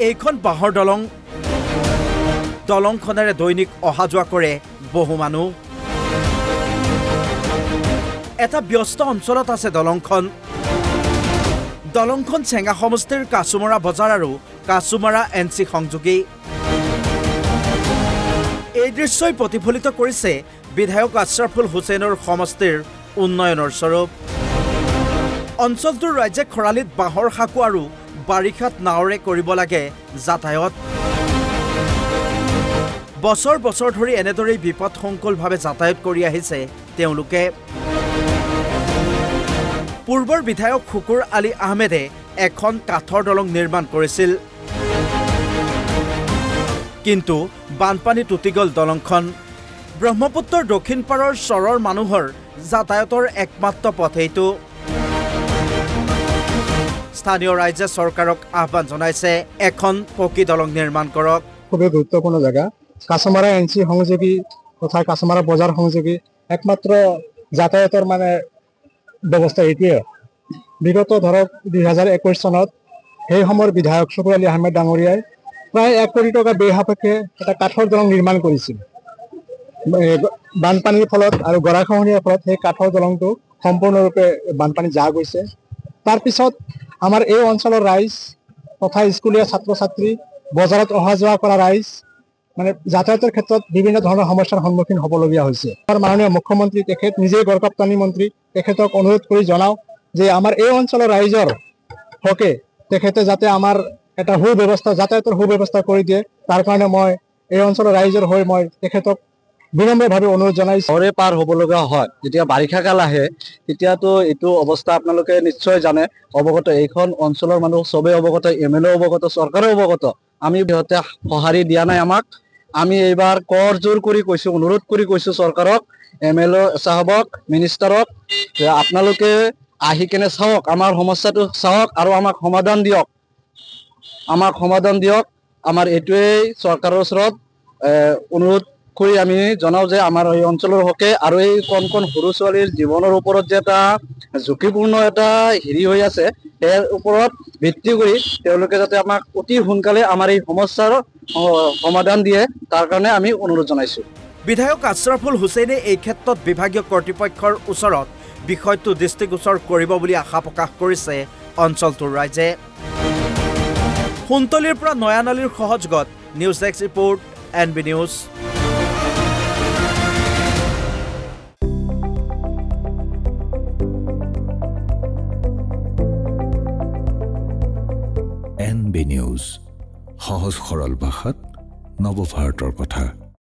এইখন বাঁহৰ দলংখনেৰে দৈনিক অহা যোৱা কৰে বহু মানুহ। এটা ব্যস্ত অঞ্চলত আছে দলংখন চেঙা সমষ্টিৰ কাছুমৰা বজাৰ আৰু কাছুমৰা NC সংযোগী। এই দৃশ্যই প্ৰতিফলিত কৰিছে বিধায়ক আশ্ৰাফুল হুছেইনৰ সমষ্টিৰ উন্নয়নৰ স্বৰূপ। অঞ্চলটোৰ ৰাইজে খৰালিত বাঁহৰ সাঁকো আৰু বাৰিষাত নাৱেৰে কৰিব লাগে যাতায়াত। বছৰ বছৰ ধৰি এনেদৰেই বিপদসংকুলভাৱে যাতায়াত কৰি আহিছে তেওঁলোকে। পূৰ্বৰ বিধায়ক শুকুৰ আলী আহমেদে এখন কাঠৰ দলং নিৰ্মাণ কৰিছিল, কিন্তু বানপানীত উটি গ'ল দলংখন। ব্ৰহ্মপুত্ৰৰ দক্ষিণ পাৰৰ চৰৰ মানুহৰ যাতায়াতৰ একমাত্ৰ পথ এইটো। স্থানীয় ৰাইজে চৰকাৰক আহ্বান জনাইছে এখন পকী দলং নিৰ্মাণ কৰক। খুবেই গুৰুত্বপূৰ্ণ জেগা কাছমাৰা NC সংযোগী তথা কাছমাৰা বজাৰ সংযোগী একমাত্ৰ যাতায়াতৰ ব্যৱস্থা এইটোৱে। বিগত ধৰক 2021 চনত সেই সময়ৰ বিধায়ক শুকুৰ আলী আহমেদ ডাঙৰীয়াই প্ৰায় 1 কোটি টকা ব্যয় সাপেক্ষে এটা কাঠৰ দলং নিৰ্মাণ কৰিছিল। বানপানীৰ ফলত আৰু গৰাখহনীয়াৰ ফলত সেই কাঠৰ দলংটো সম্পূৰ্ণৰূপে বানপানী যা গৈছে। তাৰপিছত আমাৰ এই অঞ্চলৰ ৰাইজ তথা স্কুলীয়া ছাত্ৰ ছাত্ৰী বজাৰত অহা যোৱা কৰা ৰাইজ যাতায়াতৰ ক্ষেত্ৰত বিভিন্ন ধৰণৰ সমস্যাৰ সন্মুখীন হ'বলগীয়া হৈছে। আমাৰ মাননীয় মুখ্যমন্ত্ৰী তেখেত নিজেই গড়কাপ্তানী মন্ত্ৰী, তেখেতক অনুৰোধ কৰি জনাওঁ যে আমাৰ এই অঞ্চলৰ ৰাইজৰ হকে তেখেতে যাতে আমাৰ এটা যাতায়াতৰ সুব্যৱস্থা কৰি দিয়ে, তাৰ কাৰণে মই এই অঞ্চলৰ ৰাইজৰ হৈ মই তেখেতক বিনম্ৰভাৱে অনুৰোধ জনাইছোঁ। ঘৰে পাৰ হ'ব লগা হয়, যেতিয়া বাৰিষা কাল আহে তেতিয়াতো এইটো অৱস্থা আপোনালোকে নিশ্চয় জানে, অৱগত। এইখন অঞ্চলৰ মানুহ চবেই অৱগত, MLA অৱগত, চৰকাৰে অৱগত। আমি সিহঁতে সঁহাৰি দিয়া নাই আমাক। আমি এইবাৰ কৰ জোৰ কৰি কৈছোঁ, অনুৰোধ কৰি কৈছোঁ চৰকাৰক, MLA চাহাবক, মিনিষ্টাৰক, যে আপোনালোকে আহি কেনে চাওক, আমাৰ সমস্যাটো চাওক আৰু আমাক সমাধান দিয়ক। আমাৰ এইটোৱেই চৰকাৰৰ ওচৰত অনুৰোধ কৰি আমি জনাওঁ যে আমাৰ এই অঞ্চলৰ হকে আৰু এই কণ সৰু ছোৱালীৰ জীৱনৰ ওপৰত যে এটা ঝুঁকিপূৰ্ণ এটা হেৰি হৈ আছে, ইয়াৰ ওপৰত ভিত্তি কৰি তেওঁলোকে যাতে আমাক অতি সোনকালে আমাৰ এই সমস্যাৰ সমাধান দিয়ে, তাৰ কাৰণে আমি অনুৰোধ জনাইছোঁ। বিধায়ক আশ্ৰাফুল হুছেইনে এই ক্ষেত্ৰত বিভাগীয় কৰ্তৃপক্ষৰ ওচৰত বিষয়টো দৃষ্টিগোচৰ কৰিব বুলি আশা প্ৰকাশ কৰিছে অঞ্চলটোৰ ৰাইজে। সোণতলীৰ পৰা নয়ানালীৰ সহযোগত news desk report, NB news. NB news, সহজ সৰল ভাষাত নৱভাৰতৰ কথা।